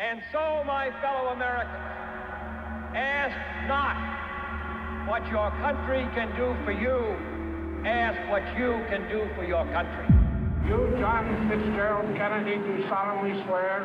And so, my fellow Americans, ask not what your country can do for you, ask what you can do for your country. You, John Fitzgerald Kennedy, do solemnly swear.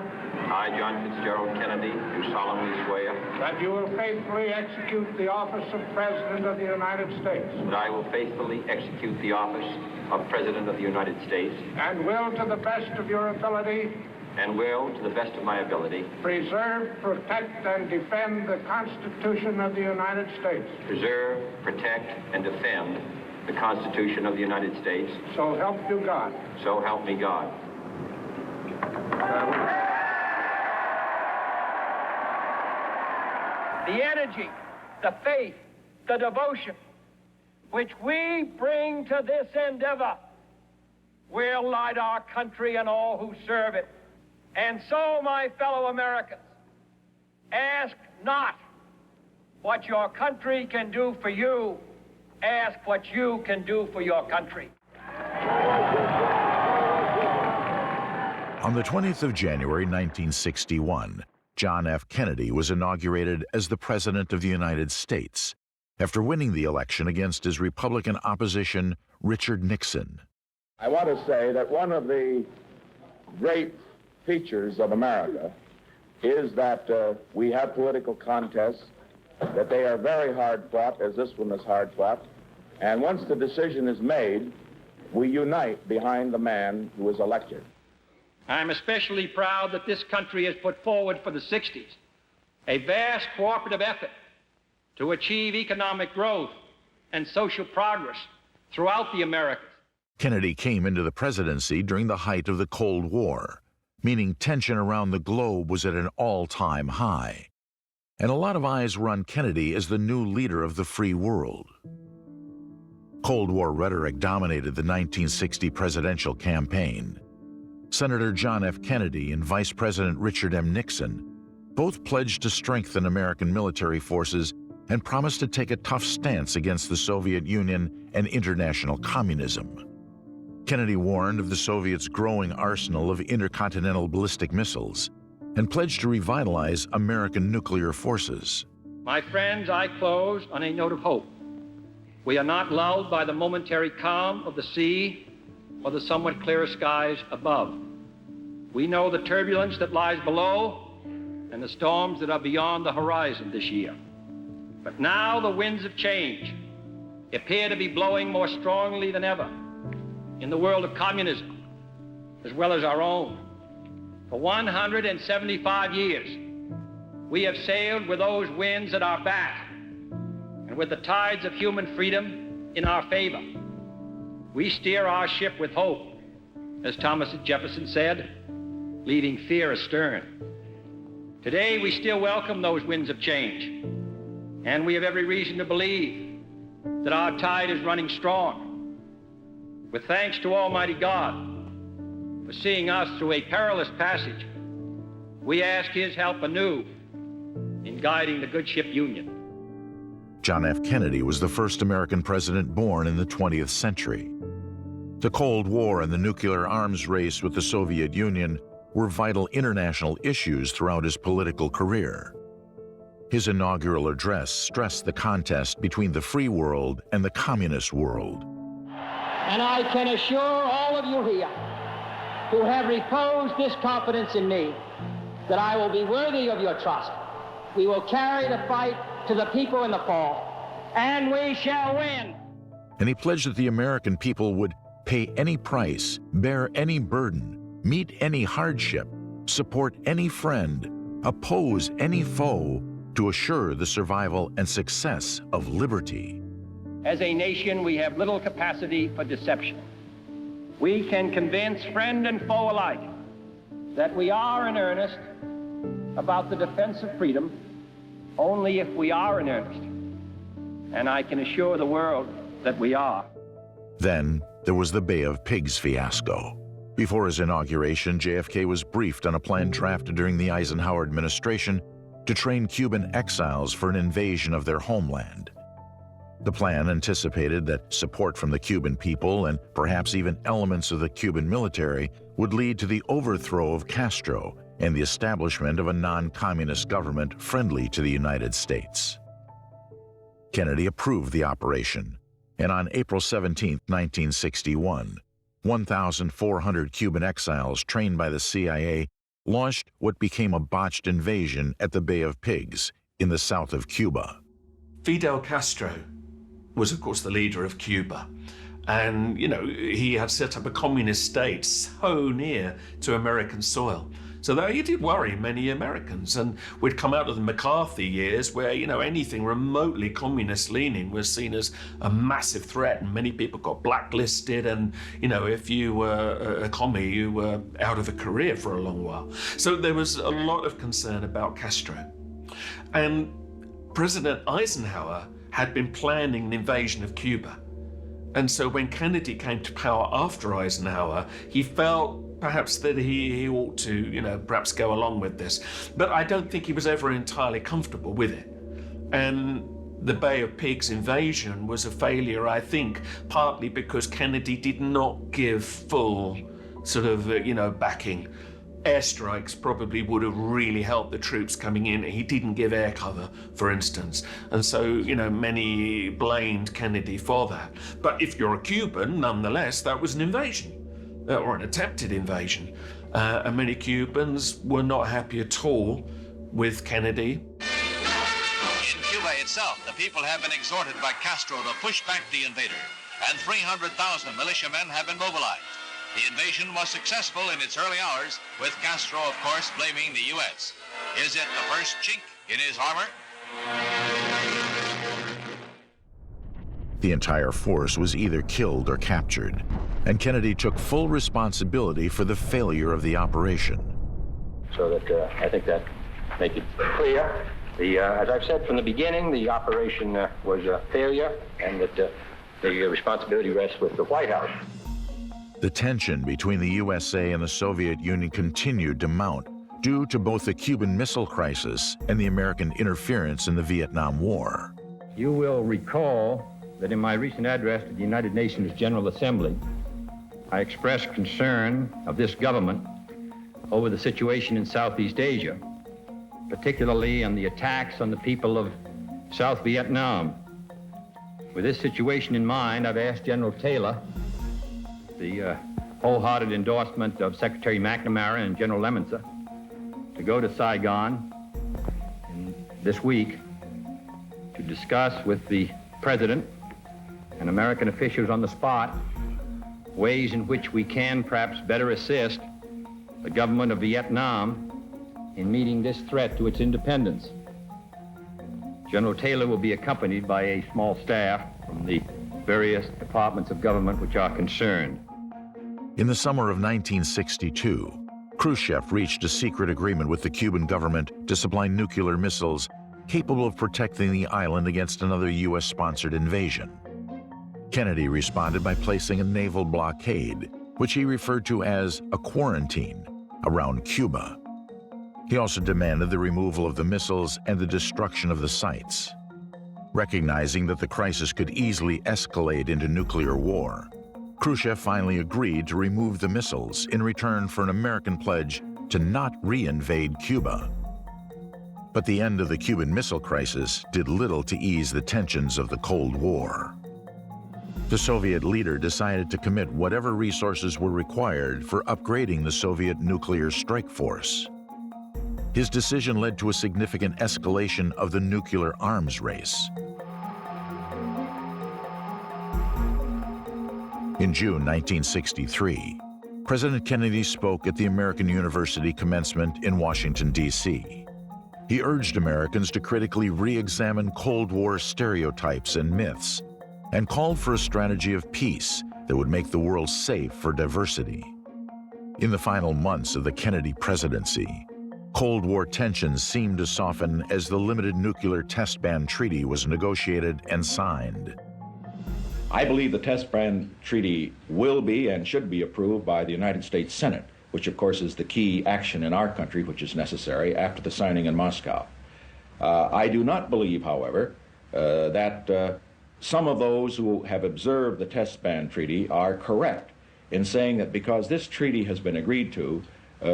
I, John Fitzgerald Kennedy, do solemnly swear. That you will faithfully execute the office of President of the United States. That I will faithfully execute the office of President of the United States. And will, to the best of your ability. And will, to the best of my ability. Preserve, protect, and defend the Constitution of the United States. Preserve, protect, and defend the Constitution of the United States. So help you God. So help me God. The energy, the faith, the devotion which we bring to this endeavor will light our country and all who serve it. And so, my fellow Americans, ask not what your country can do for you, ask what you can do for your country. On the 20th of January, 1961, John F. Kennedy was inaugurated as the President of the United States after winning the election against his Republican opposition, Richard Nixon. I want to say that one of the great features of America is that we have political contests, that they are very hard fought, as this one is hard fought, and once the decision is made, we unite behind the man who is elected. I'm especially proud that this country has put forward for the 60s a vast cooperative effort to achieve economic growth and social progress throughout the Americas. Kennedy came into the presidency during the height of the Cold War, meaning tension around the globe was at an all-time high. And a lot of eyes were on Kennedy as the new leader of the free world. Cold War rhetoric dominated the 1960 presidential campaign. Senator John F. Kennedy and Vice President Richard M. Nixon both pledged to strengthen American military forces and promised to take a tough stance against the Soviet Union and international communism. Kennedy warned of the Soviets' growing arsenal of intercontinental ballistic missiles and pledged to revitalize American nuclear forces. My friends, I close on a note of hope. We are not lulled by the momentary calm of the sea or the somewhat clearer skies above. We know the turbulence that lies below and the storms that are beyond the horizon this year. But now the winds of change appear to be blowing more strongly than ever in the world of communism, as well as our own. For 175 years, we have sailed with those winds at our back and with the tides of human freedom in our favor. We steer our ship with hope, as Thomas Jefferson said, leaving fear astern. Today, we still welcome those winds of change, and we have every reason to believe that our tide is running strong. With thanks to Almighty God for seeing us through a perilous passage, we ask His help anew in guiding the good ship Union. John F. Kennedy was the first American president born in the 20th century. The Cold War and the nuclear arms race with the Soviet Union were vital international issues throughout his political career. His inaugural address stressed the contest between the free world and the communist world. And I can assure all of you here who have reposed this confidence in me that I will be worthy of your trust. We will carry the fight to the people in the fall, and we shall win. And he pledged that the American people would pay any price, bear any burden, meet any hardship, support any friend, oppose any foe to assure the survival and success of liberty. As a nation, we have little capacity for deception. We can convince friend and foe alike that we are in earnest about the defense of freedom only if we are in earnest. And I can assure the world that we are. Then there was the Bay of Pigs fiasco. Before his inauguration, JFK was briefed on a plan drafted during the Eisenhower administration to train Cuban exiles for an invasion of their homeland. The plan anticipated that support from the Cuban people and perhaps even elements of the Cuban military would lead to the overthrow of Castro and the establishment of a non-communist government friendly to the United States. Kennedy approved the operation, and on April 17, 1961, 1,400 Cuban exiles trained by the CIA launched what became a botched invasion at the Bay of Pigs in the south of Cuba. Fidel Castro was, of course, the leader of Cuba. And, you know, he had set up a communist state so near to American soil. So that it did worry many Americans. And we'd come out of the McCarthy years where, you know, anything remotely communist leaning was seen as a massive threat, and many people got blacklisted. And, you know, if you were a commie, you were out of a career for a long while. So there was a lot of concern about Castro. And President Eisenhower had been planning an invasion of Cuba. And so when Kennedy came to power after Eisenhower, he felt perhaps that he ought to, you know, perhaps go along with this. But I don't think he was ever entirely comfortable with it. And the Bay of Pigs invasion was a failure, I think, partly because Kennedy did not give full sort of, backing. Airstrikes probably would have really helped the troops coming in. He didn't give air cover, for instance. And so, you know, many blamed Kennedy for that. But if you're a Cuban, nonetheless, that was an invasion, or an attempted invasion. And many Cubans were not happy at all with Kennedy. In Cuba itself, the people have been exhorted by Castro to push back the invader, and 300,000 militiamen have been mobilized. The invasion was successful in its early hours, with Castro, of course, blaming the U.S. Is it the first chink in his armor? The entire force was either killed or captured, and Kennedy took full responsibility for the failure of the operation. So that I think that makes it clear. As I've said from the beginning, the operation was a failure, and that the responsibility rests with the White House. The tension between the USA and the Soviet Union continued to mount due to both the Cuban Missile Crisis and the American interference in the Vietnam War. You will recall that in my recent address to the United Nations General Assembly, I expressed concern of this government over the situation in Southeast Asia, particularly on the attacks on the people of South Vietnam. With this situation in mind, I've asked General Taylor, the wholehearted endorsement of Secretary McNamara and General Lemonster, to go to Saigon this week to discuss with the President and American officials on the spot ways in which we can perhaps better assist the government of Vietnam in meeting this threat to its independence. General Taylor will be accompanied by a small staff from the various departments of government which are concerned. In the summer of 1962, Khrushchev reached a secret agreement with the Cuban government to supply nuclear missiles capable of protecting the island against another U.S.-sponsored invasion. Kennedy responded by placing a naval blockade, which he referred to as a quarantine, around Cuba. He also demanded the removal of the missiles and the destruction of the sites. Recognizing that the crisis could easily escalate into nuclear war, Khrushchev finally agreed to remove the missiles in return for an American pledge to not re-invade Cuba. But the end of the Cuban Missile Crisis did little to ease the tensions of the Cold War. The Soviet leader decided to commit whatever resources were required for upgrading the Soviet nuclear strike force. His decision led to a significant escalation of the nuclear arms race. In June 1963, President Kennedy spoke at the American University commencement in Washington, D.C. He urged Americans to critically re-examine Cold War stereotypes and myths, and called for a strategy of peace that would make the world safe for diversity. In the final months of the Kennedy presidency, Cold War tensions seemed to soften as the Limited Nuclear Test Ban Treaty was negotiated and signed. I believe the Test Ban Treaty will be and should be approved by the United States Senate, which of course is the key action in our country which is necessary after the signing in Moscow. I do not believe, however, that some of those who have observed the Test Ban Treaty are correct in saying that because this treaty has been agreed to,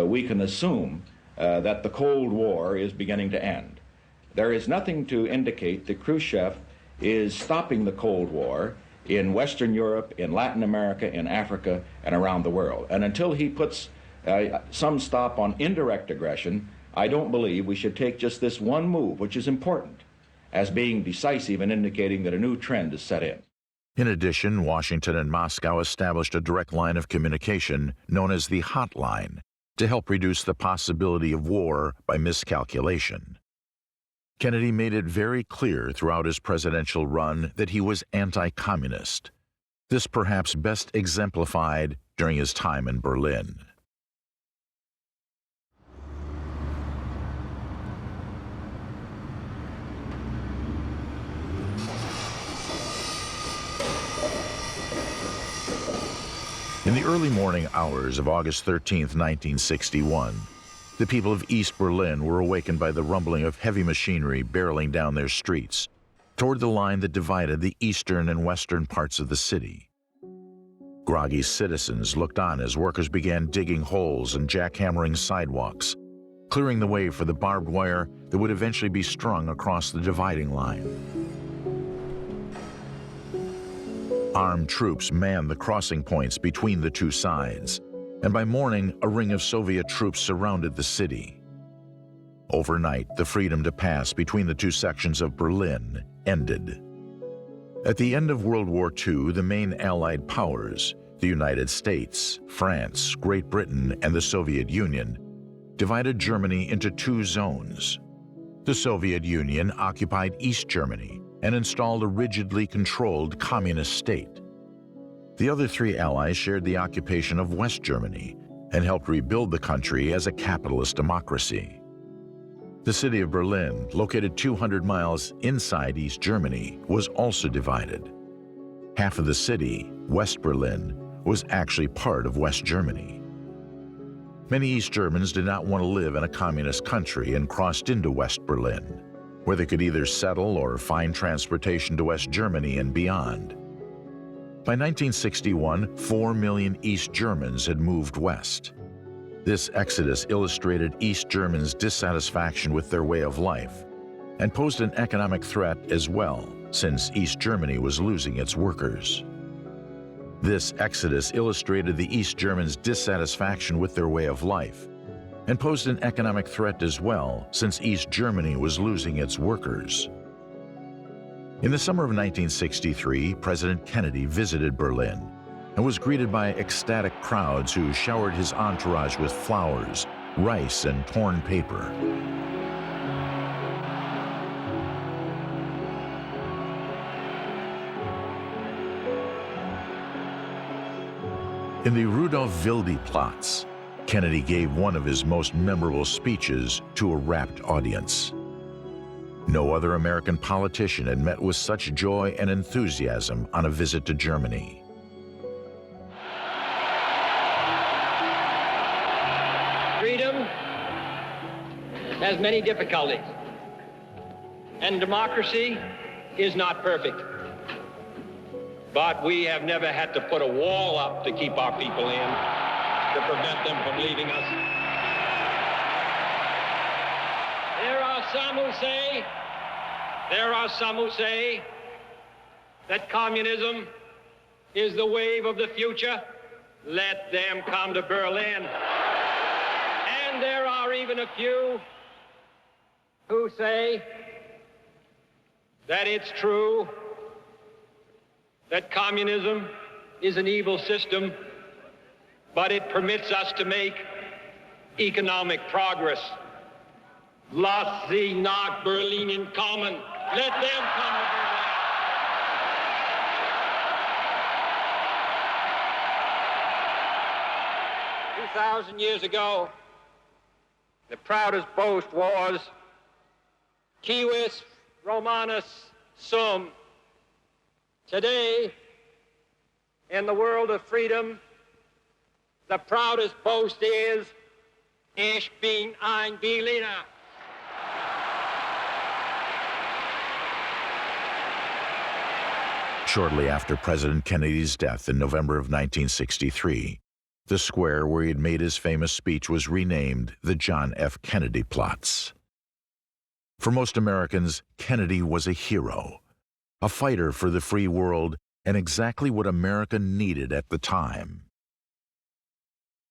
we can assume that the Cold War is beginning to end. There is nothing to indicate that Khrushchev is stopping the Cold War in Western Europe, in Latin America, in Africa, and around the world. And until he puts some stop on indirect aggression, I don't believe we should take just this one move, which is important, as being decisive in indicating that a new trend is set in. In addition, Washington and Moscow established a direct line of communication known as the hotline to help reduce the possibility of war by miscalculation. Kennedy made it very clear throughout his presidential run that he was anti-communist. This perhaps best exemplified during his time in Berlin. In the early morning hours of August 13, 1961, the people of East Berlin were awakened by the rumbling of heavy machinery barreling down their streets toward the line that divided the eastern and western parts of the city. Groggy citizens looked on as workers began digging holes and jackhammering sidewalks, clearing the way for the barbed wire that would eventually be strung across the dividing line. Armed troops manned the crossing points between the two sides, and by morning, a ring of Soviet troops surrounded the city. Overnight, the freedom to pass between the two sections of Berlin ended. At the end of World War II, the main Allied powers, the United States, France, Great Britain, and the Soviet Union, divided Germany into two zones. The Soviet Union occupied East Germany and installed a rigidly controlled communist state. The other three allies shared the occupation of West Germany and helped rebuild the country as a capitalist democracy. The city of Berlin, located 200 miles inside East Germany, was also divided. Half of the city, West Berlin, was actually part of West Germany. Many East Germans did not want to live in a communist country and crossed into West Berlin, where they could either settle or find transportation to West Germany and beyond. By 1961, 4 million East Germans had moved west. This exodus illustrated East Germans' dissatisfaction with their way of life and posed an economic threat as well, since East Germany was losing its workers. This exodus illustrated the East Germans' dissatisfaction with their way of life and posed an economic threat as well, since East Germany was losing its workers. In the summer of 1963, President Kennedy visited Berlin and was greeted by ecstatic crowds who showered his entourage with flowers, rice, and torn paper. In the Rudolph-Wilde-Platz, Kennedy gave one of his most memorable speeches to a rapt audience. No other American politician had met with such joy and enthusiasm on a visit to Germany. Freedom has many difficulties, and democracy is not perfect. But we have never had to put a wall up to keep our people in, to prevent them from leaving us. There are some who say that communism is the wave of the future. Let them come to Berlin. And there are even a few who say that it's true that communism is an evil system, but it permits us to make economic progress. Lass sie nach Berlin kommen. Let them come to Berlin. 2,000 years ago, the proudest boast was Civis Romanus Sum. Today, in the world of freedom, the proudest boast is Ich bin ein Berliner. Shortly after President Kennedy's death in November of 1963, The square where he had made his famous speech was renamed the John F. Kennedy Plots. For most Americans, Kennedy was a hero, a fighter for the free world, and exactly what America needed at the time.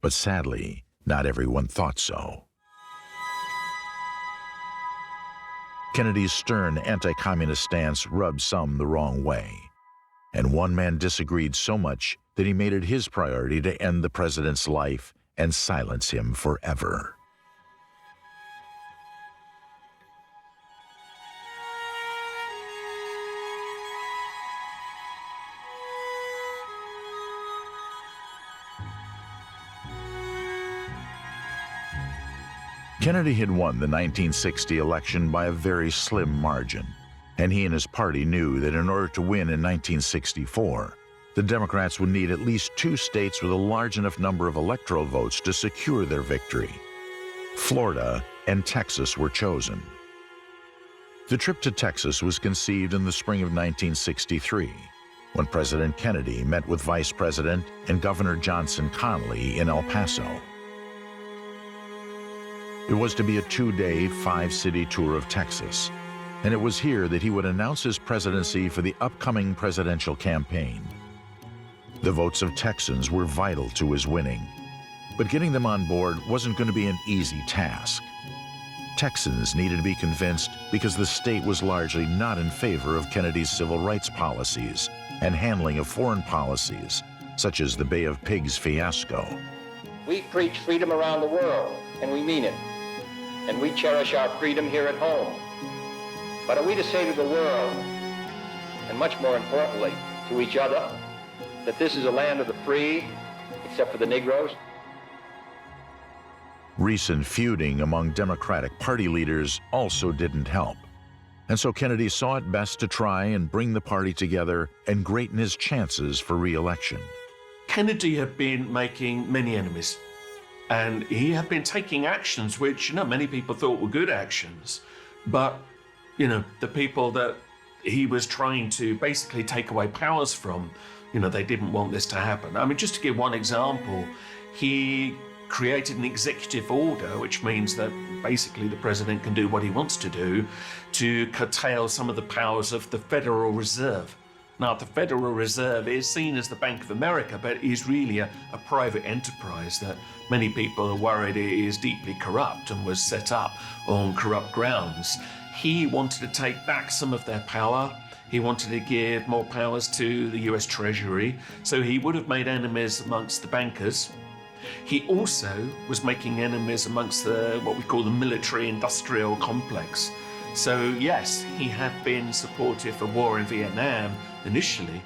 But sadly, not everyone thought so. Kennedy's stern anti-communist stance rubbed some the wrong way, and one man disagreed so much that he made it his priority to end the president's life and silence him forever. Kennedy had won the 1960 election by a very slim margin, and he and his party knew that in order to win in 1964, the Democrats would need at least 2 states with a large enough number of electoral votes to secure their victory. Florida and Texas were chosen. The trip to Texas was conceived in the spring of 1963, when President Kennedy met with Vice President and Governor Johnson Connally in El Paso. It was to be a 2-day, 5-city tour of Texas, and it was here that he would announce his presidency for the upcoming presidential campaign. The votes of Texans were vital to his winning, but getting them on board wasn't going to be an easy task. Texans needed to be convinced because the state was largely not in favor of Kennedy's civil rights policies and handling of foreign policies, such as the Bay of Pigs fiasco. We preach freedom around the world, and we mean it. And we cherish our freedom here at home. But are we to say to the world, and much more importantly, to each other, that this is a land of the free, except for the Negroes? Recent feuding among Democratic Party leaders also didn't help. And so Kennedy saw it best to try and bring the party together and greaten his chances for re-election. Kennedy had been making many enemies, and he had been taking actions which, many people thought were good actions. But, the people that he was trying to basically take away powers from, they didn't want this to happen. I mean, just to give one example, he created an executive order, which means that basically the president can do what he wants to do, to curtail some of the powers of the Federal Reserve. Now, the Federal Reserve is seen as the Bank of America, but is really a private enterprise that many people are worried is deeply corrupt and was set up on corrupt grounds. He wanted to take back some of their power. He wanted to give more powers to the US Treasury, so he would have made enemies amongst the bankers. He also was making enemies amongst what we call the military-industrial complex. So yes, he had been supportive of war in Vietnam initially,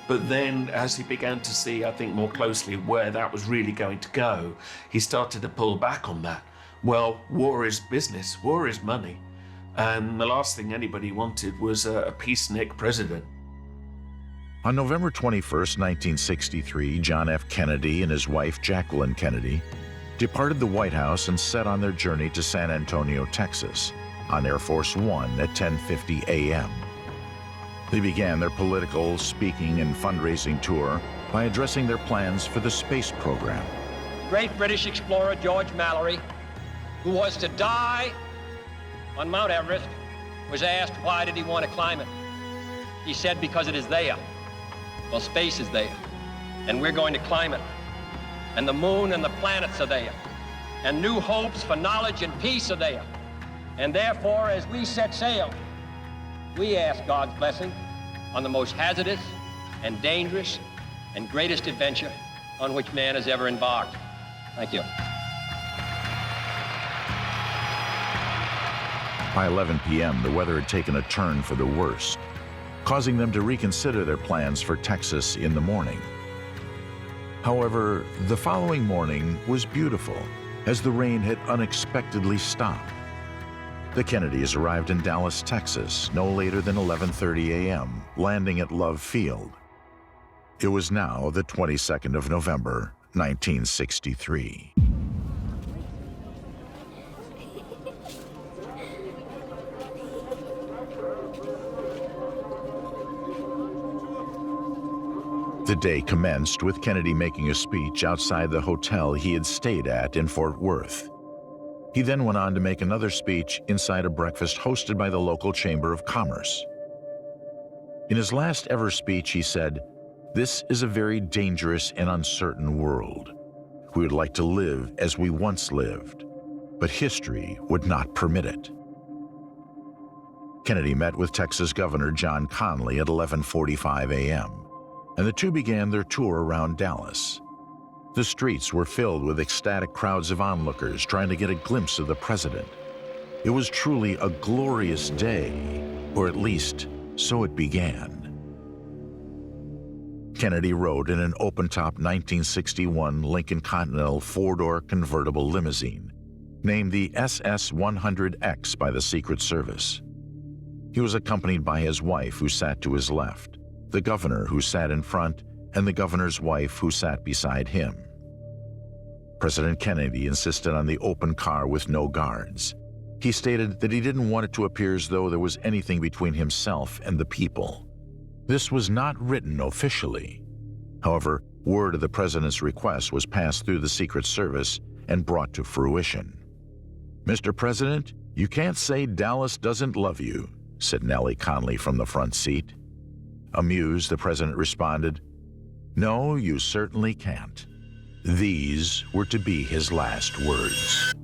but then as he began to see, I think, more closely where that was really going to go, he started to pull back on that. Well, war is business, war is money, and the last thing anybody wanted was a peacenik president. On November 21st, 1963, John F. Kennedy and his wife, Jacqueline Kennedy, departed the White House and set on their journey to San Antonio, Texas, on Air Force One at 10:50 a.m. They began their political, speaking, and fundraising tour by addressing their plans for the space program. Great British explorer George Mallory, who was to die on Mount Everest, was asked why did he want to climb it. He said, because it is there. Well, space is there, and we're going to climb it. And the moon and the planets are there, and new hopes for knowledge and peace are there. And therefore, as we set sail, we ask God's blessing on the most hazardous and dangerous and greatest adventure on which man has ever embarked. Thank you. By 11 p.m., the weather had taken a turn for the worst, causing them to reconsider their plans for Texas in the morning. However, the following morning was beautiful, as the rain had unexpectedly stopped. The Kennedys arrived in Dallas, Texas, no later than 11:30 a.m., landing at Love Field. It was now the 22nd of November, 1963. The day commenced with Kennedy making a speech outside the hotel he had stayed at in Fort Worth. He then went on to make another speech inside a breakfast hosted by the local Chamber of Commerce. In his last ever speech, he said, "This is a very dangerous and uncertain world. We would like to live as we once lived, but history would not permit it." Kennedy met with Texas Governor John Connally at 11:45 a.m., and the two began their tour around Dallas. The streets were filled with ecstatic crowds of onlookers trying to get a glimpse of the president. It was truly a glorious day, or at least so it began. Kennedy rode in an open-top 1961 Lincoln Continental four-door convertible limousine, named the SS-100X by the Secret Service. He was accompanied by his wife, who sat to his left, the governor, who sat in front, and the governor's wife, who sat beside him. President Kennedy insisted on the open car with no guards. He stated that he didn't want it to appear as though there was anything between himself and the people. This was not written officially. However, word of the president's request was passed through the Secret Service and brought to fruition. "Mr. President, you can't say Dallas doesn't love you," said Nellie Conley from the front seat. Amused, the president responded, "No, you certainly can't." These were to be his last words.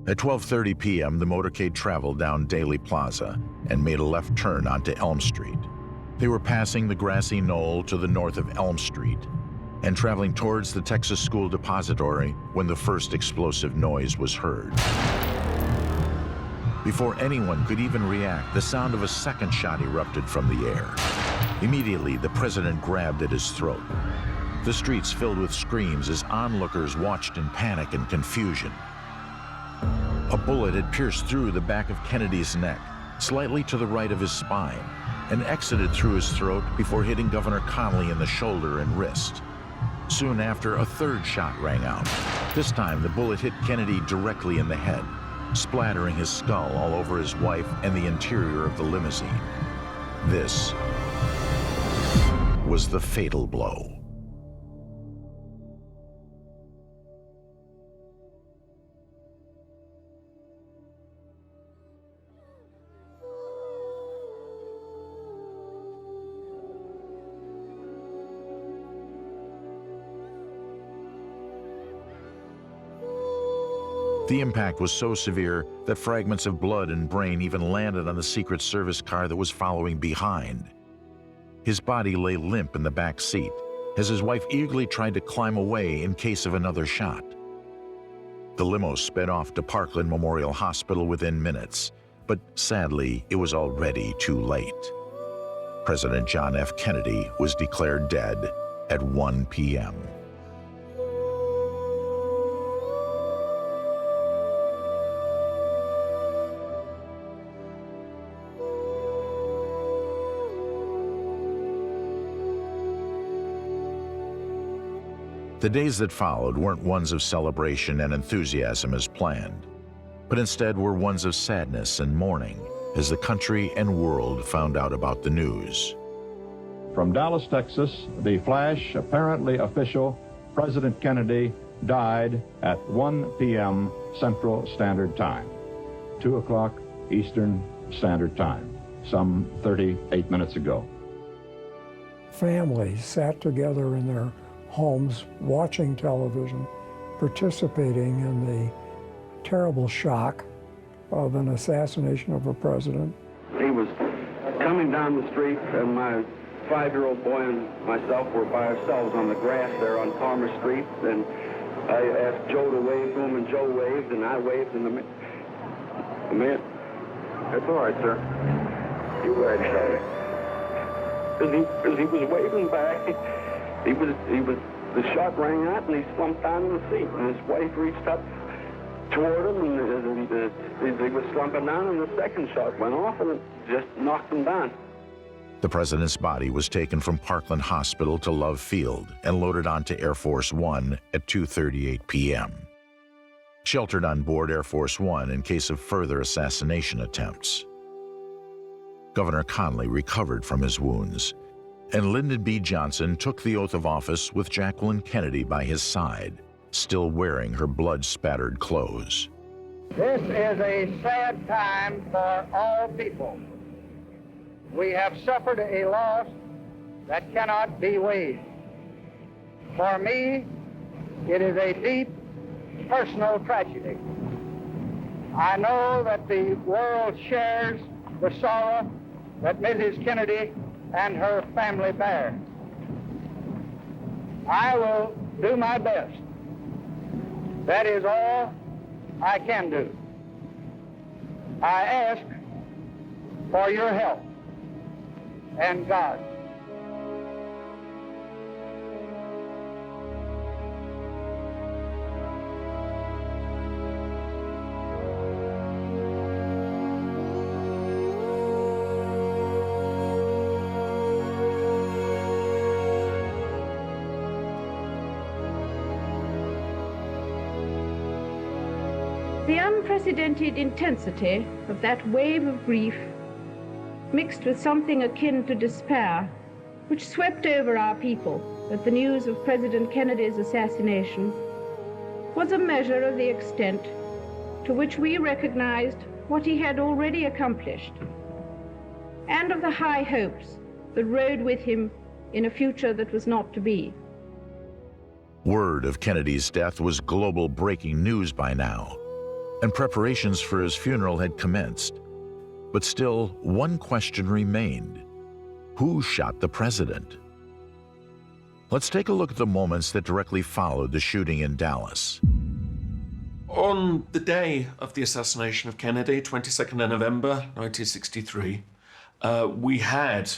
At 12:30 p.m., the motorcade traveled down Daley Plaza and made a left turn onto Elm Street. They were passing the grassy knoll to the north of Elm Street and traveling towards the Texas School Depository when the first explosive noise was heard. Before anyone could even react, the sound of a second shot erupted from the air. Immediately, the president grabbed at his throat. The streets filled with screams as onlookers watched in panic and confusion. A bullet had pierced through the back of Kennedy's neck, slightly to the right of his spine, and exited through his throat before hitting Governor Connally in the shoulder and wrist. Soon after, a third shot rang out. This time, the bullet hit Kennedy directly in the head, splattering his skull all over his wife and the interior of the limousine. This was the fatal blow. The impact was so severe that fragments of blood and brain even landed on the Secret Service car that was following behind. His body lay limp in the back seat as his wife eagerly tried to climb away in case of another shot. The limo sped off to Parkland Memorial Hospital within minutes, but sadly, it was already too late. President John F. Kennedy was declared dead at 1 p.m. The days that followed weren't ones of celebration and enthusiasm as planned, but instead were ones of sadness and mourning as the country and world found out about the news. From Dallas, Texas, the flash, apparently official, President Kennedy died at 1 p.m. Central Standard Time, 2 o'clock Eastern Standard Time, some 38 minutes ago. Families sat together in their homes, watching television, participating in the terrible shock of an assassination of a president. He was coming down the street, and my 5-year-old boy and myself were by ourselves on the grass there on Palmer Street, and I asked Joe to wave to him, and Joe waved, and I waved, and the man, that's all right, sir. You go ahead, Charlie. As he was waving back, the shot rang out, and he slumped down in the seat, and his wife reached up toward him, and as he was slumping down, and the second shot went off, and it just knocked him down. The president's body was taken from Parkland Hospital to Love Field and loaded onto Air Force One at 2:38 p.m. Sheltered on board Air Force One in case of further assassination attempts. Governor Connally recovered from his wounds. And Lyndon B. Johnson took the oath of office with Jacqueline Kennedy by his side, still wearing her blood-spattered clothes. This is a sad time for all people. We have suffered a loss that cannot be weighed. For me, it is a deep personal tragedy. I know that the world shares the sorrow that Mrs. Kennedy and her family bear. I will do my best. That is all I can do. I ask for your help and God. The unprecedented intensity of that wave of grief, mixed with something akin to despair, which swept over our people at the news of President Kennedy's assassination, was a measure of the extent to which we recognized what he had already accomplished, and of the high hopes that rode with him in a future that was not to be. Word of Kennedy's death was global breaking news by now, and preparations for his funeral had commenced. But still, one question remained. Who shot the president? Let's take a look at the moments that directly followed the shooting in Dallas. On the day of the assassination of Kennedy, 22nd of November, 1963, we had,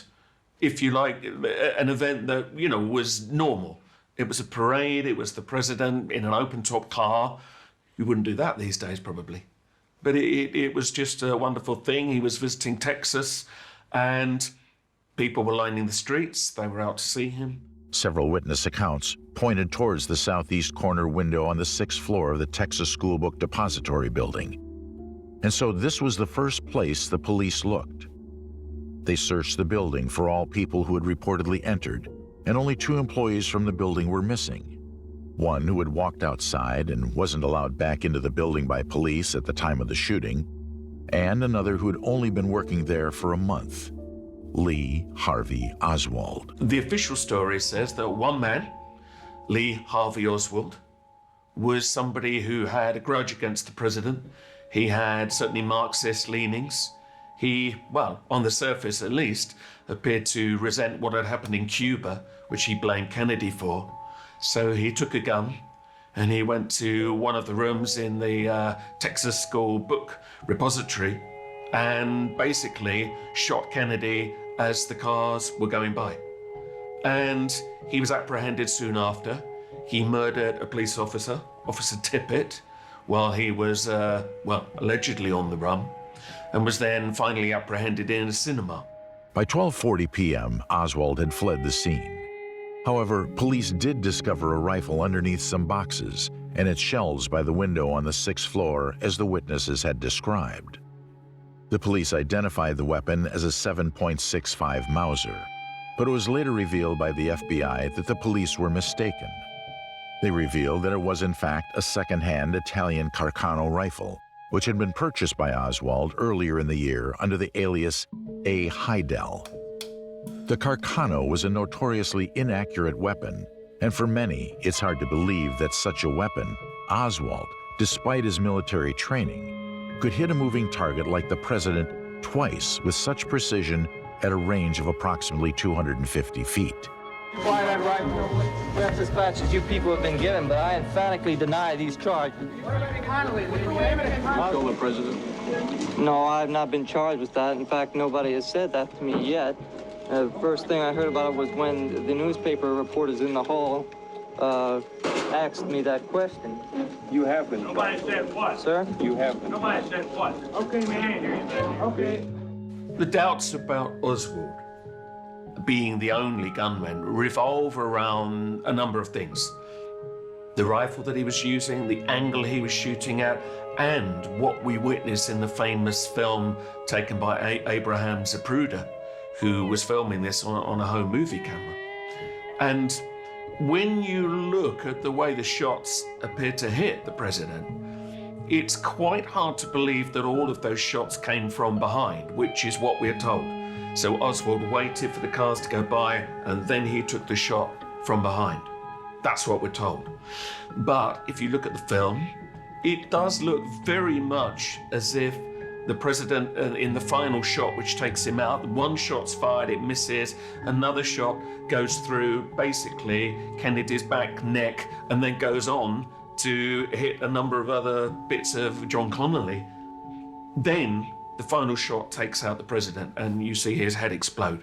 if you like, an event that, was normal. It was a parade, it was the president in an open-top car. You wouldn't do that these days, probably. But it was just a wonderful thing. He was visiting Texas, and people were lining the streets. They were out to see him. Several witness accounts pointed towards the southeast corner window on the 6th floor of the Texas School Book Depository building. And so this was the first place the police looked. They searched the building for all people who had reportedly entered, and only 2 employees from the building were missing. One who had walked outside and wasn't allowed back into the building by police at the time of the shooting, and another who had only been working there for a month, Lee Harvey Oswald. The official story says that one man, Lee Harvey Oswald, was somebody who had a grudge against the president. He had certainly Marxist leanings. He, well, on the surface at least, appeared to resent what had happened in Cuba, which he blamed Kennedy for. So he took a gun and he went to one of the rooms in the Texas School Book Repository and basically shot Kennedy as the cars were going by. And he was apprehended soon after. He murdered a police officer, Officer Tippit, while he was, allegedly on the run, and was then finally apprehended in a cinema. By 12:40 p.m., Oswald had fled the scene. However, police did discover a rifle underneath some boxes and its shelves by the window on the 6th floor, as the witnesses had described. The police identified the weapon as a 7.65 Mauser, but it was later revealed by the FBI that the police were mistaken. They revealed that it was in fact a second-hand Italian Carcano rifle, which had been purchased by Oswald earlier in the year under the alias A. Heidel. The Carcano was a notoriously inaccurate weapon, and for many, it's hard to believe that such a weapon, Oswald, despite his military training, could hit a moving target like the president twice with such precision at a range of approximately 250 feet. Why that rifle? That's dispatches you people have been given, but I emphatically deny these charges. Kill the president? No, I've not been charged with that. In fact, nobody has said that to me yet. The first thing I heard about it was when the newspaper reporters in the hall asked me that question. You have been. Nobody said what? Sir? You have been. Nobody said what? Okay, we ain't hear you. Okay. The doubts about Oswald being the only gunman revolve around a number of things. The rifle that he was using, the angle he was shooting at, and what we witness in the famous film taken by Abraham Zapruder, who was filming this on a home movie camera. And when you look at the way the shots appear to hit the president, it's quite hard to believe that all of those shots came from behind, which is what we're told. So Oswald waited for the cars to go by, and then he took the shot from behind. That's what we're told. But if you look at the film, it does look very much as if the president, in the final shot, which takes him out, one shot's fired, it misses, another shot goes through basically Kennedy's back, neck, and then goes on to hit a number of other bits of John Connolly. Then the final shot takes out the president and you see his head explode.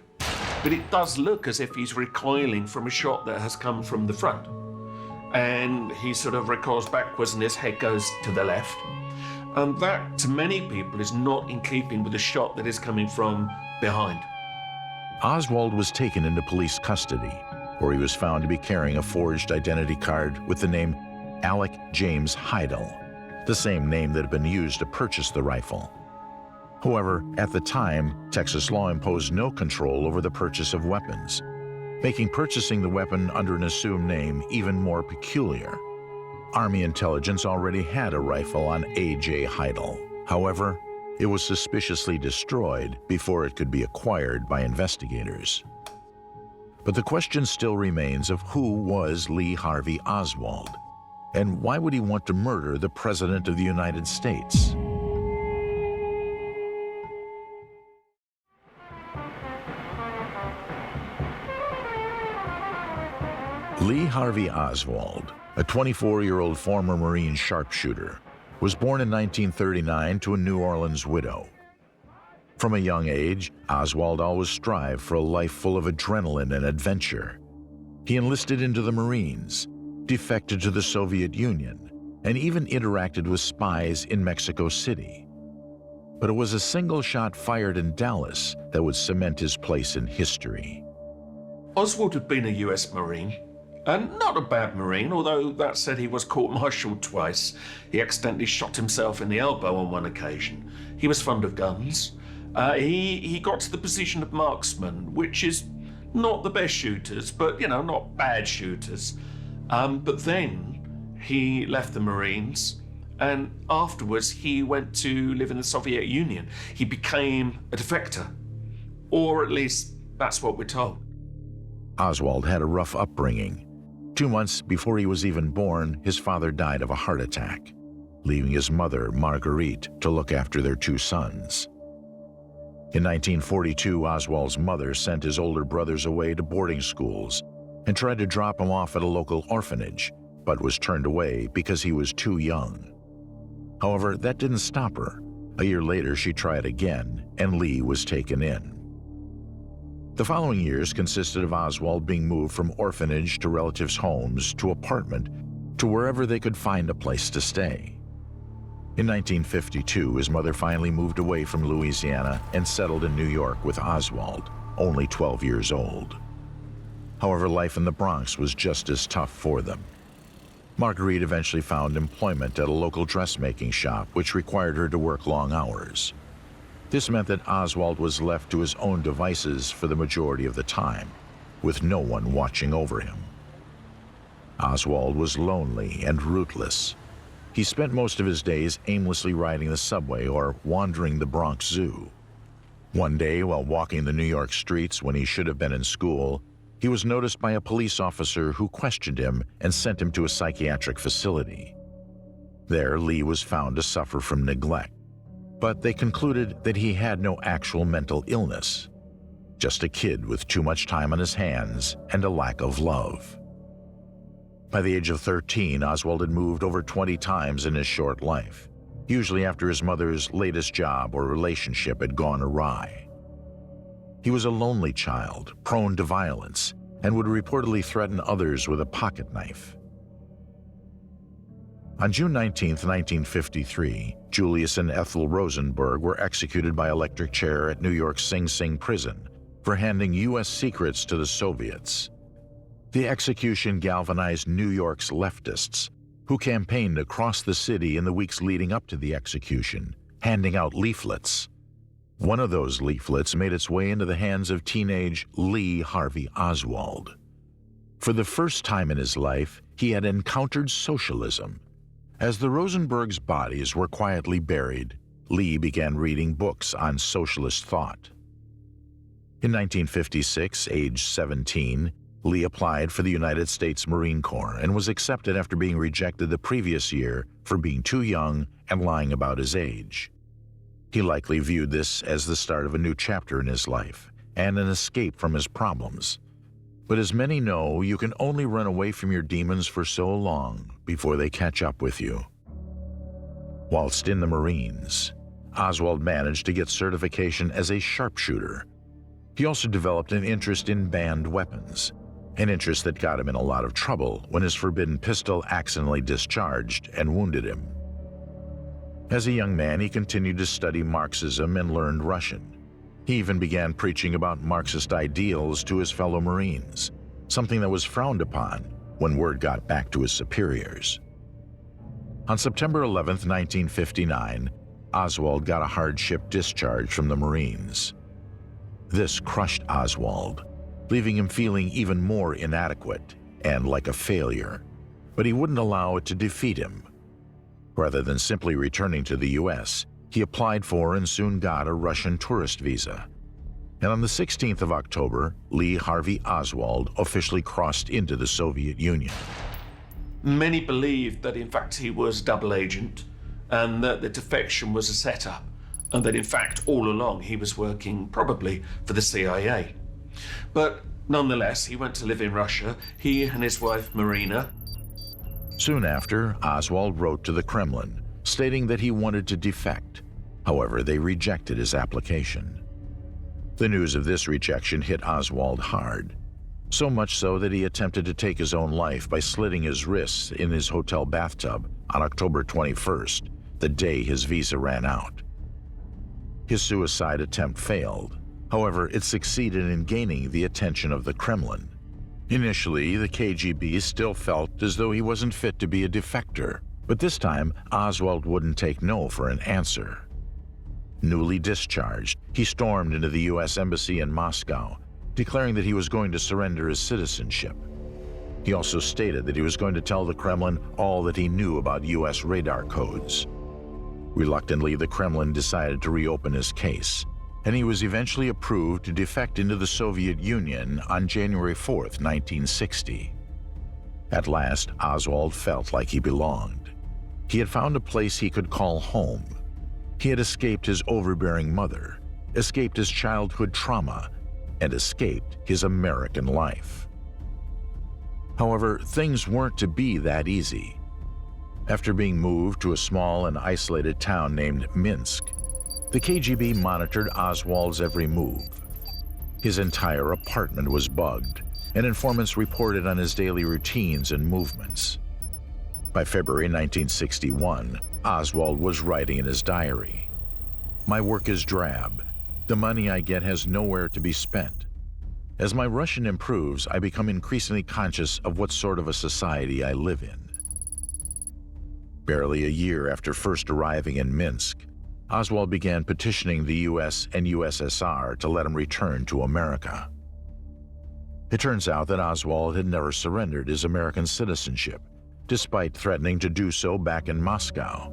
But it does look as if he's recoiling from a shot that has come from the front. And he sort of recoils backwards and his head goes to the left. And that, to many people, is not in keeping with the shot that is coming from behind. Oswald was taken into police custody, where he was found to be carrying a forged identity card with the name Alec James Heidel, the same name that had been used to purchase the rifle. However, at the time, Texas law imposed no control over the purchase of weapons, making purchasing the weapon under an assumed name even more peculiar. Army intelligence already had a rifle on A.J. Heidel. However, it was suspiciously destroyed before it could be acquired by investigators. But the question still remains of who was Lee Harvey Oswald, and why would he want to murder the President of the United States? Lee Harvey Oswald, a 24-year-old former Marine sharpshooter, was born in 1939 to a New Orleans widow. From a young age, Oswald always strived for a life full of adrenaline and adventure. He enlisted into the Marines, defected to the Soviet Union, and even interacted with spies in Mexico City. But it was a single shot fired in Dallas that would cement his place in history. Oswald had been a US Marine, and not a bad Marine, although that said he was court-martialed twice. He accidentally shot himself in the elbow on one occasion. He was fond of guns. He got to the position of marksman, which is not the best shooters, but, you know, not bad shooters. But then he left the Marines, and afterwards he went to live in the Soviet Union. He became a defector, or at least that's what we're told. Oswald had a rough upbringing. 2 months before he was even born, his father died of a heart attack, leaving his mother, Marguerite, to look after their 2 sons. In 1942, Oswald's mother sent his older brothers away to boarding schools and tried to drop him off at a local orphanage, but was turned away because he was too young. However, that didn't stop her. A year later, she tried again, and Lee was taken in. The following years consisted of Oswald being moved from orphanage to relatives' homes to apartment to wherever they could find a place to stay. In 1952, his mother finally moved away from Louisiana and settled in New York with Oswald, only 12 years old. However, life in the Bronx was just as tough for them. Marguerite eventually found employment at a local dressmaking shop, which required her to work long hours. This meant that Oswald was left to his own devices for the majority of the time, with no one watching over him. Oswald was lonely and rootless. He spent most of his days aimlessly riding the subway or wandering the Bronx Zoo. One day, while walking the New York streets when he should have been in school, he was noticed by a police officer who questioned him and sent him to a psychiatric facility. There, Lee was found to suffer from neglect, but they concluded that he had no actual mental illness, just a kid with too much time on his hands and a lack of love. By the age of 13, Oswald had moved over 20 times in his short life, usually after his mother's latest job or relationship had gone awry. He was a lonely child, prone to violence, and would reportedly threaten others with a pocket knife. On June 19, 1953, Julius and Ethel Rosenberg were executed by electric chair at New York's Sing Sing prison for handing U.S. secrets to the Soviets. The execution galvanized New York's leftists, who campaigned across the city in the weeks leading up to the execution, handing out leaflets. One of those leaflets made its way into the hands of teenage Lee Harvey Oswald. For the first time in his life, he had encountered socialism. As the Rosenbergs' bodies were quietly buried, Lee began reading books on socialist thought. In 1956, age 17, Lee applied for the United States Marine Corps and was accepted after being rejected the previous year for being too young and lying about his age. He likely viewed this as the start of a new chapter in his life and an escape from his problems. But as many know, you can only run away from your demons for so long before they catch up with you. Whilst in the Marines, Oswald managed to get certification as a sharpshooter. He also developed an interest in banned weapons, an interest that got him in a lot of trouble when his forbidden pistol accidentally discharged and wounded him. As a young man, he continued to study Marxism and learned Russian. He even began preaching about Marxist ideals to his fellow Marines, something that was frowned upon when word got back to his superiors. On September 11, 1959, Oswald got a hardship discharge from the Marines. This crushed Oswald, leaving him feeling even more inadequate and like a failure. But he wouldn't allow it to defeat him. Rather than simply returning to the U.S., he applied for and soon got a Russian tourist visa. And on the 16th of October, Lee Harvey Oswald officially crossed into the Soviet Union. Many believed that in fact he was a double agent and that the defection was a setup, and that in fact all along he was working probably for the CIA. But nonetheless, he went to live in Russia, he and his wife Marina. Soon after, Oswald wrote to the Kremlin, stating that he wanted to defect. However, they rejected his application. The news of this rejection hit Oswald hard, so much so that he attempted to take his own life by slitting his wrists in his hotel bathtub on October 21st, the day his visa ran out. His suicide attempt failed. However, it succeeded in gaining the attention of the Kremlin. Initially, the KGB still felt as though he wasn't fit to be a defector, but this time, Oswald wouldn't take no for an answer. Newly discharged, he stormed into the U.S. Embassy in Moscow, declaring that he was going to surrender his citizenship. He also stated that he was going to tell the Kremlin all that he knew about U.S. radar codes. Reluctantly, the Kremlin decided to reopen his case, and he was eventually approved to defect into the Soviet Union on January 4th, 1960. At last, Oswald felt like he belonged. He had found a place he could call home. He had escaped his overbearing mother, escaped his childhood trauma, and escaped his American life. However, things weren't to be that easy. After being moved to a small and isolated town named Minsk, the KGB monitored Oswald's every move. His entire apartment was bugged, and informants reported on his daily routines and movements. By February 1961, Oswald was writing in his diary, "My work is drab. The money I get has nowhere to be spent. As my Russian improves, I become increasingly conscious of what sort of a society I live in." Barely a year after first arriving in Minsk, Oswald began petitioning the U.S. and USSR to let him return to America. It turns out that Oswald had never surrendered his American citizenship, despite threatening to do so back in Moscow.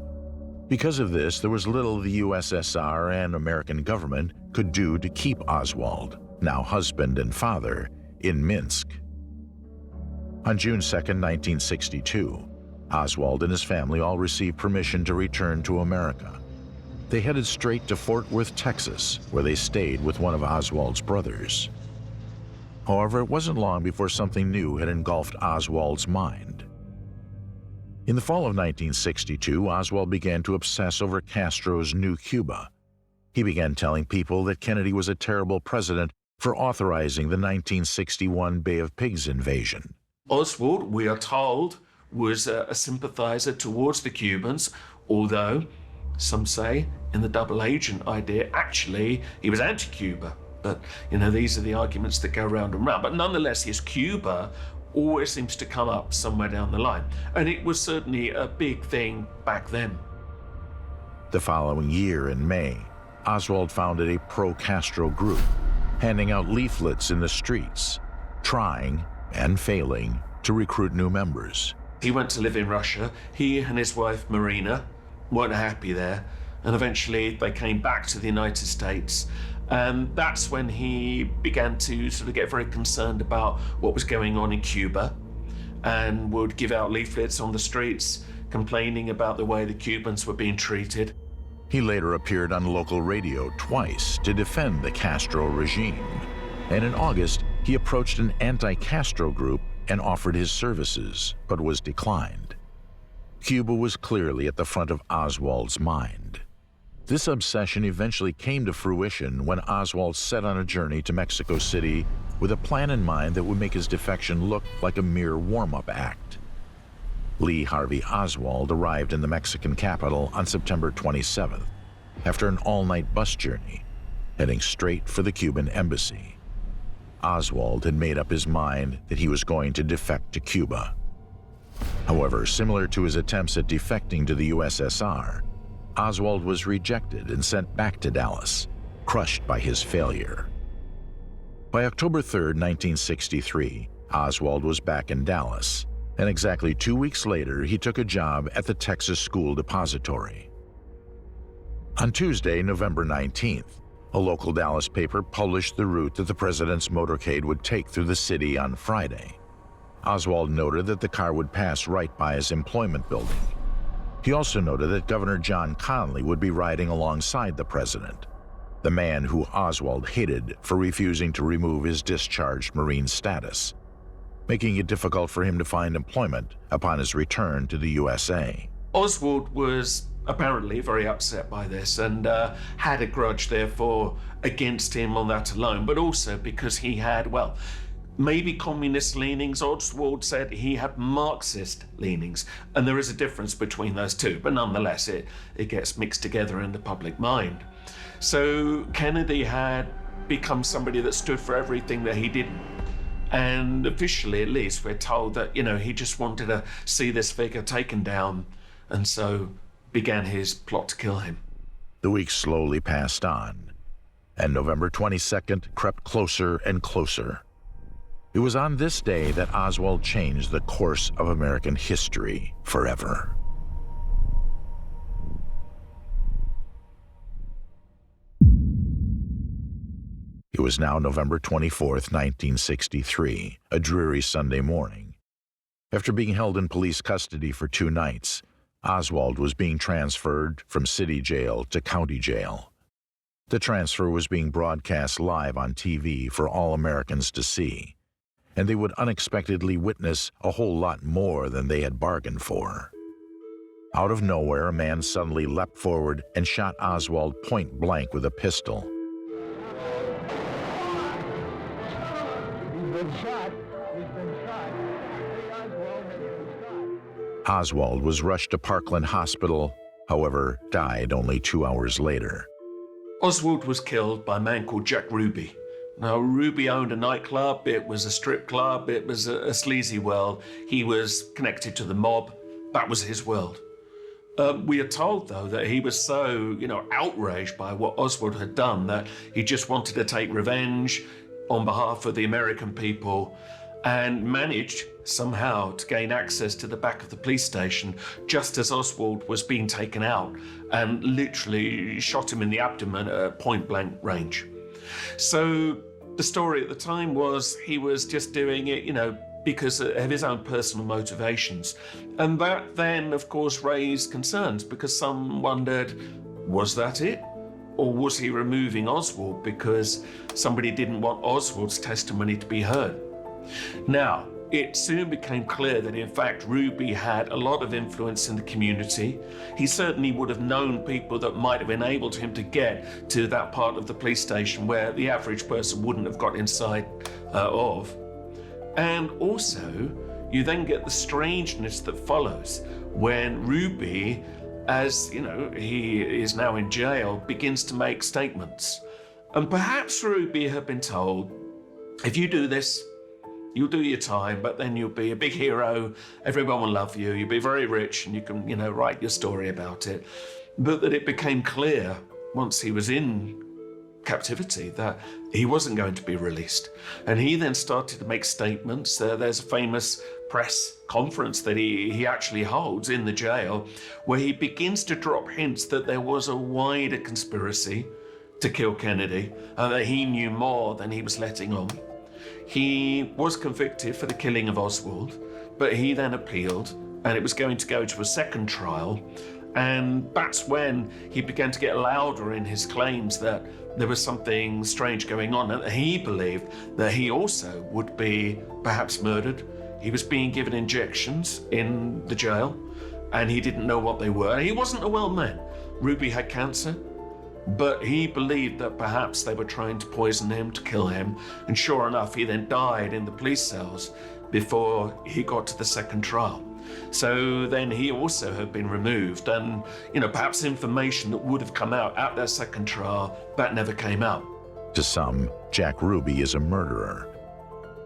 Because of this, there was little the USSR and American government could do to keep Oswald, now husband and father, in Minsk. On June 2, 1962, Oswald and his family all received permission to return to America. They headed straight to Fort Worth, Texas, where they stayed with one of Oswald's brothers. However, it wasn't long before something new had engulfed Oswald's mind. In the fall of 1962, Oswald began to obsess over Castro's new Cuba. He began telling people that Kennedy was a terrible president for authorizing the 1961 Bay of Pigs invasion. Oswald, we are told, was a sympathizer towards the Cubans, although some say in the double agent idea, actually, he was anti-Cuba. But, you know, these are the arguments that go round and round. But nonetheless, his Cuba always seems to come up somewhere down the line. And it was certainly a big thing back then. The following year, in May, Oswald founded a pro-Castro group, handing out leaflets in the streets, trying and failing to recruit new members. He went to live in Russia. He and his wife, Marina, weren't happy there, and eventually they came back to the United States. And that's when he began to sort of get very concerned about what was going on in Cuba, and would give out leaflets on the streets complaining about the way the Cubans were being treated. He later appeared on local radio twice to defend the Castro regime. And in August, he approached an anti-Castro group and offered his services, but was declined. Cuba was clearly at the front of Oswald's mind. This obsession eventually came to fruition when Oswald set on a journey to Mexico City with a plan in mind that would make his defection look like a mere warm-up act. Lee Harvey Oswald arrived in the Mexican capital on September 27th, after an all-night bus journey, heading straight for the Cuban embassy. Oswald had made up his mind that he was going to defect to Cuba. However, similar to his attempts at defecting to the USSR, Oswald was rejected and sent back to Dallas, crushed by his failure. By October 3, 1963, Oswald was back in Dallas, and exactly 2 weeks later, he took a job at the Texas School Depository. On Tuesday, November 19th, a local Dallas paper published the route that the president's motorcade would take through the city on Friday. Oswald noted that the car would pass right by his employment building. He also noted that Governor John Connally would be riding alongside the president, the man who Oswald hated for refusing to remove his discharged Marine status, making it difficult for him to find employment upon his return to the USA. Oswald was apparently very upset by this and had a grudge, therefore, against him on that alone, but also because he had, well, maybe communist leanings. Oswald said he had Marxist leanings, and there is a difference between those two, but nonetheless, it gets mixed together in the public mind. So Kennedy had become somebody that stood for everything that he didn't. And officially, at least, we're told that, he just wanted to see this figure taken down, and so began his plot to kill him. The weeks slowly passed on, and November 22nd crept closer and closer. It was on this day that Oswald changed the course of American history forever. It was now November 24th, 1963, a dreary Sunday morning. After being held in police custody for 2 nights, Oswald was being transferred from city jail to county jail. The transfer was being broadcast live on TV for all Americans to see, and they would unexpectedly witness a whole lot more than they had bargained for. Out of nowhere, a man suddenly leapt forward and shot Oswald point blank with a pistol. He's been shot. He's been shot. Oswald has been shot. Oswald was rushed to Parkland Hospital, however, died only 2 hours later. Oswald was killed by a man called Jack Ruby. Now, Ruby owned a nightclub, it was a strip club, it was a sleazy world. He was connected to the mob. That was his world. We are told, though, that he was so, outraged by what Oswald had done that he just wanted to take revenge on behalf of the American people, and managed somehow to gain access to the back of the police station just as Oswald was being taken out, and literally shot him in the abdomen at point blank range. So the story at the time was he was just doing it, because of his own personal motivations. And that then, of course, raised concerns, because some wondered, was that it? Or was he removing Oswald because somebody didn't want Oswald's testimony to be heard? Now, it soon became clear that, in fact, Ruby had a lot of influence in the community. He certainly would have known people that might have enabled him to get to that part of the police station where the average person wouldn't have got inside of. And also, you then get the strangeness that follows when Ruby, as he is now in jail, begins to make statements. And perhaps Ruby had been told, if you do this, you'll do your time, but then you'll be a big hero, everyone will love you, you'll be very rich, and you can, write your story about it. But that it became clear once he was in captivity, that he wasn't going to be released. And he then started to make statements. There's a famous press conference that he actually holds in the jail, where he begins to drop hints that there was a wider conspiracy to kill Kennedy, and that he knew more than he was letting on. He was convicted for the killing of Oswald, but he then appealed, and it was going to go to a second trial. And that's when he began to get louder in his claims that there was something strange going on, and he believed that he also would be perhaps murdered. He was being given injections in the jail, and he didn't know what they were. He wasn't a well man. Ruby had cancer, but he believed that perhaps they were trying to poison him, to kill him, and sure enough, he then died in the police cells before he got to the second trial. So then he also had been removed, and perhaps information that would have come out at that second trial, that never came out. To some, Jack Ruby is a murderer,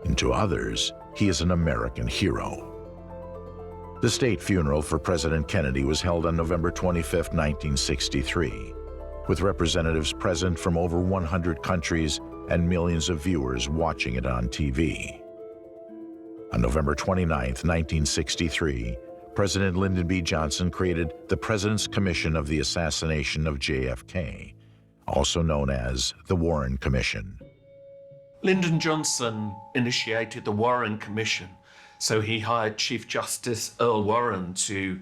and to others, he is an American hero. The state funeral for President Kennedy was held on November 25, 1963, with representatives present from over 100 countries and millions of viewers watching it on TV. On November 29, 1963, President Lyndon B. Johnson created the President's Commission of the Assassination of JFK, also known as the Warren Commission. Lyndon Johnson initiated the Warren Commission, so he hired Chief Justice Earl Warren to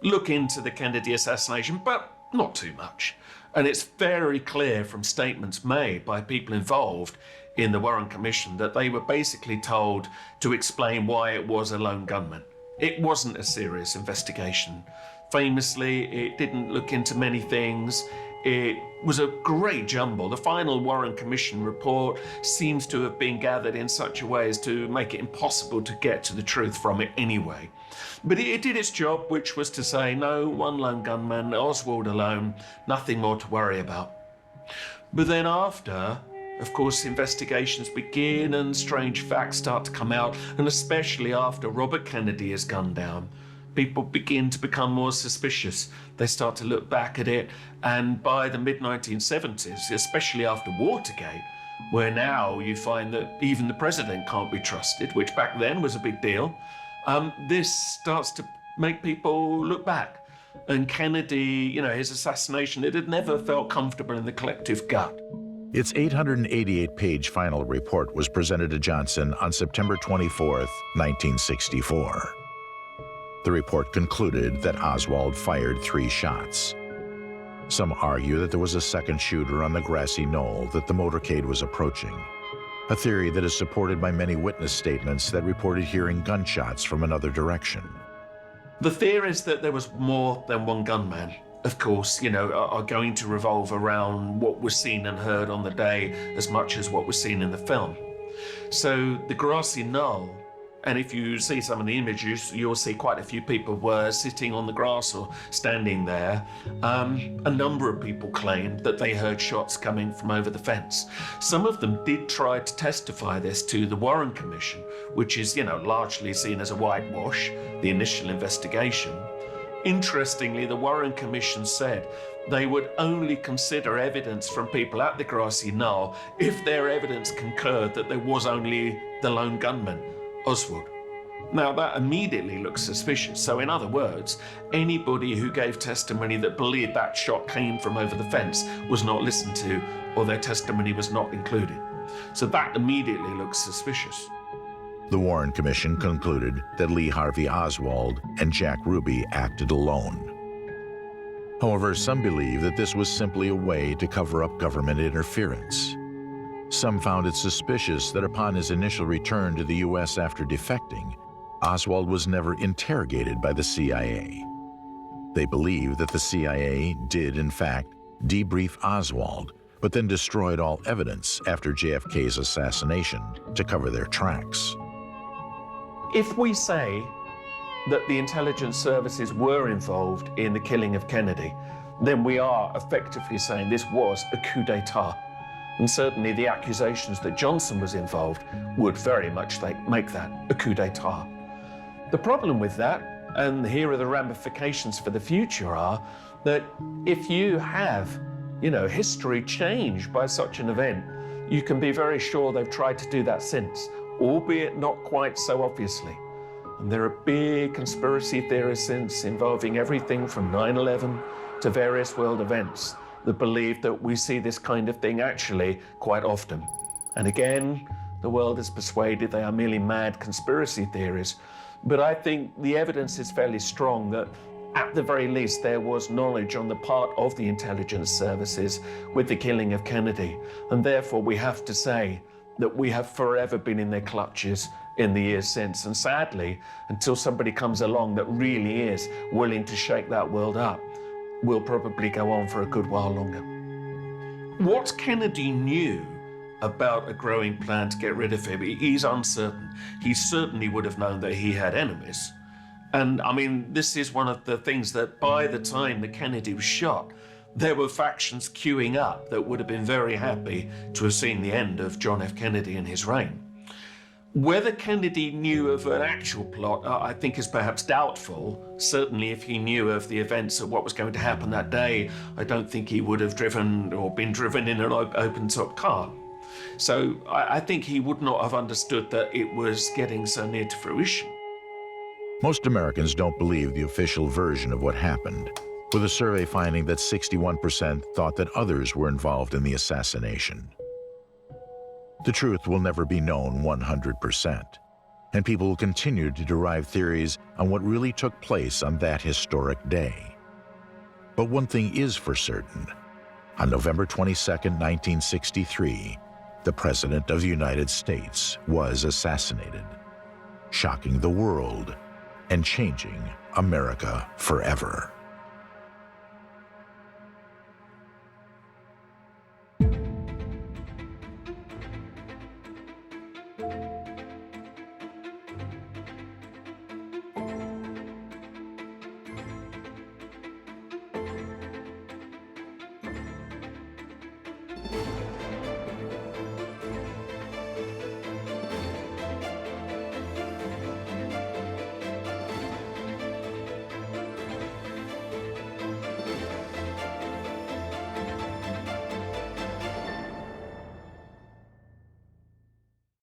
look into the Kennedy assassination, but not too much. And it's very clear from statements made by people involved in the Warren Commission that they were basically told to explain why it was a lone gunman. It wasn't a serious investigation. Famously, it didn't look into many things. It was a great jumble. The final Warren Commission report seems to have been gathered in such a way as to make it impossible to get to the truth from it anyway. But it did its job, which was to say, no, one lone gunman, Oswald alone, nothing more to worry about. But then after, of course, investigations begin and strange facts start to come out, and especially after Robert Kennedy is gunned down, people begin to become more suspicious. They start to look back at it, and by the mid-1970s, especially after Watergate, where now you find that even the president can't be trusted, which back then was a big deal, this starts to make people look back. And Kennedy, his assassination, it had never felt comfortable in the collective gut. Its 888-page final report was presented to Johnson on September 24, 1964. The report concluded that Oswald fired 3 shots. Some argue that there was a second shooter on the grassy knoll that the motorcade was approaching, a theory that is supported by many witness statements that reported hearing gunshots from another direction. The theories that there was more than one gunman, of course, are going to revolve around what was seen and heard on the day as much as what was seen in the film. So the grassy knoll, and if you see some of the images, you'll see quite a few people were sitting on the grass or standing there. A number of people claimed that they heard shots coming from over the fence. Some of them did try to testify this to the Warren Commission, which is, largely seen as a whitewash, the initial investigation. Interestingly, the Warren Commission said they would only consider evidence from people at the grassy knoll if their evidence concurred that there was only the lone gunman, Oswald. Now, that immediately looks suspicious. So in other words, anybody who gave testimony that believed that shot came from over the fence was not listened to, or their testimony was not included. So that immediately looks suspicious. The Warren Commission concluded that Lee Harvey Oswald and Jack Ruby acted alone. However, some believe that this was simply a way to cover up government interference. Some found it suspicious that upon his initial return to the U.S. after defecting, Oswald was never interrogated by the CIA. They believe that the CIA did, in fact, debrief Oswald, but then destroyed all evidence after JFK's assassination to cover their tracks. If we say that the intelligence services were involved in the killing of Kennedy, then we are effectively saying this was a coup d'etat. And certainly the accusations that Johnson was involved would very much make that a coup d'etat. The problem with that, and here are the ramifications for the future, are that if you have history changed by such an event, you can be very sure they've tried to do that since, albeit not quite so obviously. And there are big conspiracy theories since involving everything from 9/11 to various world events that believe that we see this kind of thing actually quite often. And again, the world is persuaded they are merely mad conspiracy theories. But I think the evidence is fairly strong that at the very least there was knowledge on the part of the intelligence services with the killing of Kennedy. And therefore we have to say that we have forever been in their clutches in the years since. And sadly, until somebody comes along that really is willing to shake that world up, we'll probably go on for a good while longer. What Kennedy knew about a growing plan to get rid of him, he's uncertain. He certainly would have known that he had enemies. And I mean, this is one of the things that by the time that Kennedy was shot, there were factions queuing up that would have been very happy to have seen the end of John F. Kennedy and his reign. Whether Kennedy knew of an actual plot, I think is perhaps doubtful. Certainly if he knew of the events of what was going to happen that day, I don't think he would have driven or been driven in an open-top car. So I think he would not have understood that it was getting so near to fruition. Most Americans don't believe the official version of what happened, with a survey finding that 61% thought that others were involved in the assassination. The truth will never be known 100%, and people will continue to derive theories on what really took place on that historic day. But one thing is for certain. On November 22nd, 1963, the President of the United States was assassinated, shocking the world and changing America forever.